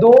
2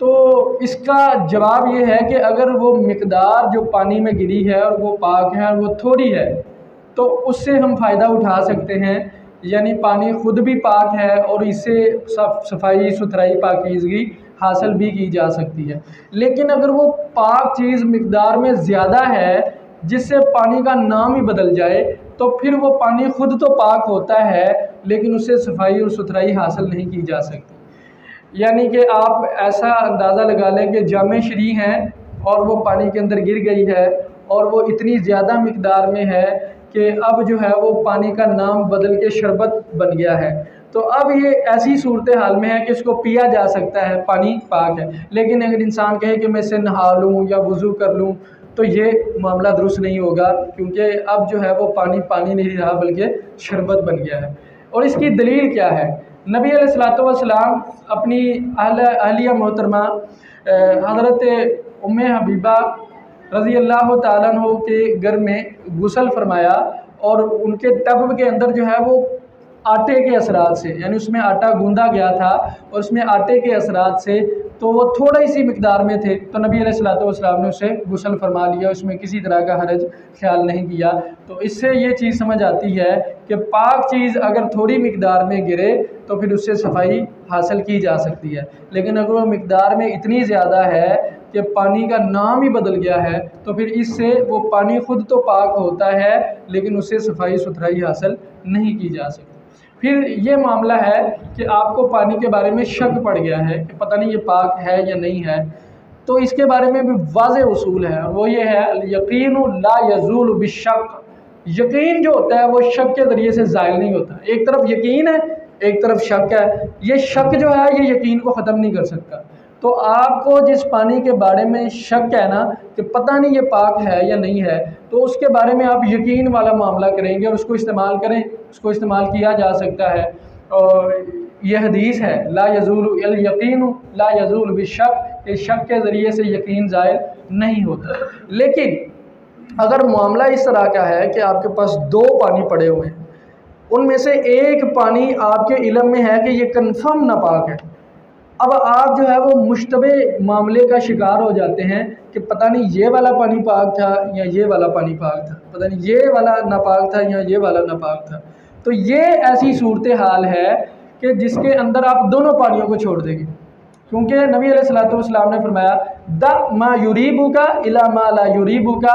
تو اس کا جواب یہ ہے کہ اگر وہ مقدار جو پانی میں گری ہے اور وہ پاک ہے اور وہ تھوڑی ہے تو اس سے ہم فائدہ اٹھا سکتے ہیں، یعنی پانی خود بھی پاک ہے اور اس سے صفائی ستھرائی پاکیزگی حاصل بھی کی جا سکتی ہے۔ لیکن اگر وہ پاک چیز مقدار میں زیادہ ہے جس سے پانی کا نام ہی بدل جائے تو پھر وہ پانی خود تو پاک ہوتا ہے لیکن اس سے صفائی اور ستھرائی حاصل نہیں کی جا سکتی۔ یعنی کہ آپ ایسا اندازہ لگا لیں کہ جامع شری ہیں اور وہ پانی کے اندر گر گئی ہے اور وہ اتنی زیادہ مقدار میں ہے کہ اب جو ہے وہ پانی کا نام بدل کے شربت بن گیا ہے، تو اب یہ ایسی صورتحال میں ہے کہ اس کو پیا جا سکتا ہے، پانی پاک ہے۔ لیکن اگر انسان کہے کہ میں اس سے نہا لوں یا وضو کر لوں تو یہ معاملہ درست نہیں ہوگا، کیونکہ اب جو ہے وہ پانی نہیں رہا بلکہ شربت بن گیا ہے۔ اور اس کی دلیل کیا ہے؟ نبی علیہ الصلوۃ والسلام اپنی اہلیہ محترمہ حضرت ام حبیبہ رضی اللہ تعالیٰ عنہ کے گھر میں غسل فرمایا اور ان کے ٹب کے اندر جو ہے وہ آٹے کے اثرات سے، یعنی اس میں آٹا گوندا گیا تھا اور اس میں آٹے کے اثرات سے تو وہ تھوڑی سی مقدار میں تھے، تو نبی علیہ الصلوۃ والسلام نے اسے غسل فرما لیا، اس میں کسی طرح کا حرج خیال نہیں کیا۔ تو اس سے یہ چیز سمجھ آتی ہے کہ پاک چیز اگر تھوڑی مقدار میں گرے تو پھر اس سے صفائی حاصل کی جا سکتی ہے، لیکن اگر وہ مقدار میں اتنی زیادہ ہے کہ پانی کا نام ہی بدل گیا ہے تو پھر اس سے وہ پانی خود تو پاک ہوتا ہے لیکن اس سے صفائی ستھرائی حاصل نہیں کی جا سکتی۔ پھر یہ معاملہ ہے کہ آپ کو پانی کے بارے میں شک پڑ گیا ہے کہ پتہ نہیں یہ پاک ہے یا نہیں ہے، تو اس کے بارے میں بھی واضح اصول ہے، وہ یہ ہے الیقین لا یزول بالشک۔ یقین جو ہوتا ہے وہ شک کے ذریعے سے زائل نہیں ہوتا۔ ایک طرف یقین ہے ایک طرف شک ہے، یہ شک جو ہے یہ یقین کو ختم نہیں کر سکتا۔ تو آپ کو جس پانی کے بارے میں شک ہے نا کہ پتہ نہیں یہ پاک ہے یا نہیں ہے، تو اس کے بارے میں آپ یقین والا معاملہ کریں گے اور اس کو استعمال کریں، اس کو استعمال کیا جا سکتا ہے۔ اور یہ حدیث ہے لا یزول الیقین لا یزول بالشک، کہ شک کے ذریعے سے یقین زائل نہیں ہوتا۔ لیکن اگر معاملہ اس طرح کا ہے کہ آپ کے پاس دو پانی پڑے ہوئے ہیں، ان میں سے ایک پانی آپ کے علم میں ہے کہ یہ کنفرم ناپاک ہے، اب آپ جو ہے وہ مشتبہ معاملے کا شکار ہو جاتے ہیں کہ پتہ نہیں یہ والا پانی پاک تھا یا یہ والا پانی پاک تھا، پتہ نہیں یہ والا ناپاک تھا یا یہ والا ناپاک تھا، تو یہ ایسی صورتحال ہے کہ جس کے اندر آپ دونوں پانیوں کو چھوڑ دیں گے، کیونکہ نبی علیہ الصلوۃ والسلام نے فرمایا دع ما یریبک الی ما لا یریبک،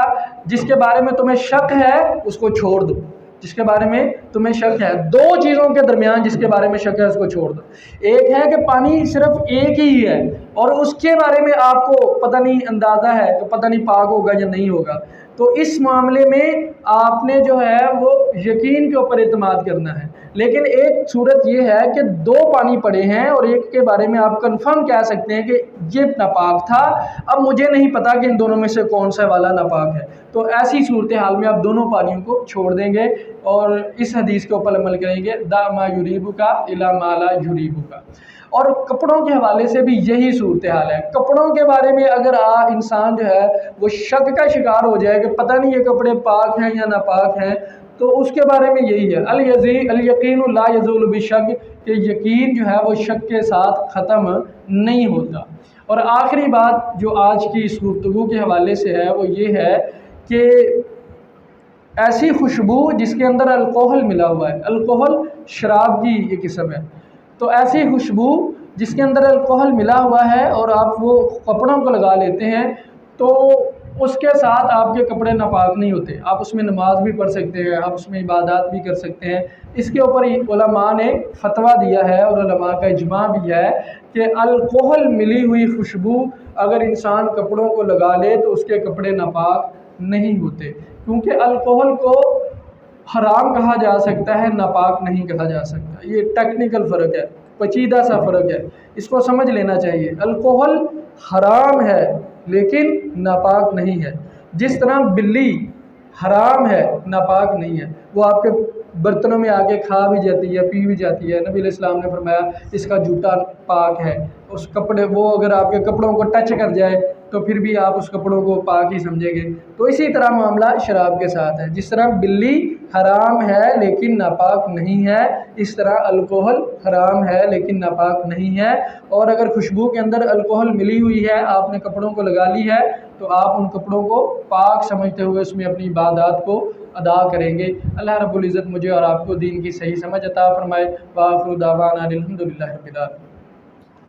جس کے بارے میں تمہیں شک ہے اس کو چھوڑ دو، جس کے بارے میں تمہیں شک ہے، دو چیزوں کے درمیان جس کے بارے میں شک ہے اس کو چھوڑ دو۔ ایک ہے کہ پانی صرف ایک ہی ہے اور اس کے بارے میں آپ کو پتہ نہیں اندازہ ہے کہ پتہ نہیں پاک ہوگا یا نہیں ہوگا، تو اس معاملے میں آپ نے جو ہے وہ یقین کے اوپر اعتماد کرنا ہے۔ لیکن ایک صورت یہ ہے کہ دو پانی پڑے ہیں اور ایک کے بارے میں آپ کنفرم کہہ سکتے ہیں کہ یہ ناپاک تھا، اب مجھے نہیں پتا کہ ان دونوں میں سے کون سا والا ناپاک ہے، تو ایسی صورتحال میں آپ دونوں پانیوں کو چھوڑ دیں گے اور اس حدیث کے اوپر عمل کریں گے دع ما یریبک الی ما لا یریبک۔ اور کپڑوں کے حوالے سے بھی یہی صورتحال ہے۔ کپڑوں کے بارے میں اگر انسان جو ہے وہ شک کا شکار ہو جائے کہ پتہ نہیں یہ کپڑے پاک ہیں یا ناپاک ہیں، تو اس کے بارے میں یہی ہے الیقین لا یزول بالشک، کہ یقین جو ہے وہ شک کے ساتھ ختم نہیں ہوتا۔ اور آخری بات جو آج کی اس گفتگو کے حوالے سے ہے وہ یہ ہے کہ ایسی خوشبو جس کے اندر الکوہل ملا ہوا ہے، الکوہل شراب کی یہ قسم ہے، تو ایسی خوشبو جس کے اندر الکوہل ملا ہوا ہے اور آپ وہ کپڑوں کو لگا لیتے ہیں تو اس کے ساتھ آپ کے کپڑے ناپاک نہیں ہوتے، آپ اس میں نماز بھی پڑھ سکتے ہیں، آپ اس میں عبادات بھی کر سکتے ہیں۔ اس کے اوپر علماء نے فتویٰ دیا ہے اور علماء کا اجماع بھی ہے کہ الکوہل ملی ہوئی خوشبو اگر انسان کپڑوں کو لگا لے تو اس کے کپڑے ناپاک نہیں ہوتے، کیونکہ الکوہل کو حرام کہا جا سکتا ہے، ناپاک نہیں کہا جا سکتا۔ یہ ٹیکنیکل فرق ہے، پیچیدہ سا فرق ہے، اس کو سمجھ لینا چاہیے۔ الکوہل حرام ہے لیکن ناپاک نہیں ہے، جس طرح بلی حرام ہے ناپاک نہیں ہے، وہ آپ کے برتنوں میں آ کے کھا بھی جاتی ہے، پی بھی جاتی ہے۔ نبی علیہ السلام نے فرمایا اس کا جوتا پاک ہے، اس کپڑے وہ اگر آپ کے کپڑوں کو ٹچ کر جائے تو پھر بھی آپ اس کپڑوں کو پاک ہی سمجھیں گے۔ تو اسی طرح معاملہ شراب کے ساتھ ہے، جس طرح بلی حرام ہے لیکن ناپاک نہیں ہے، اس طرح الکوہل حرام ہے لیکن ناپاک نہیں ہے۔ اور اگر خوشبو کے اندر الکوہل ملی ہوئی ہے، آپ نے کپڑوں کو لگا لی ہے، تو آپ ان کپڑوں کو پاک سمجھتے ہوئے اس میں اپنی عبادات کو ادا کریں گے۔ اللہ رب العزت مجھے اور آپ کو دین کی صحیح سمجھ عطا فرمائے۔ وآخر دعوانا الحمدللہ رب العالمین۔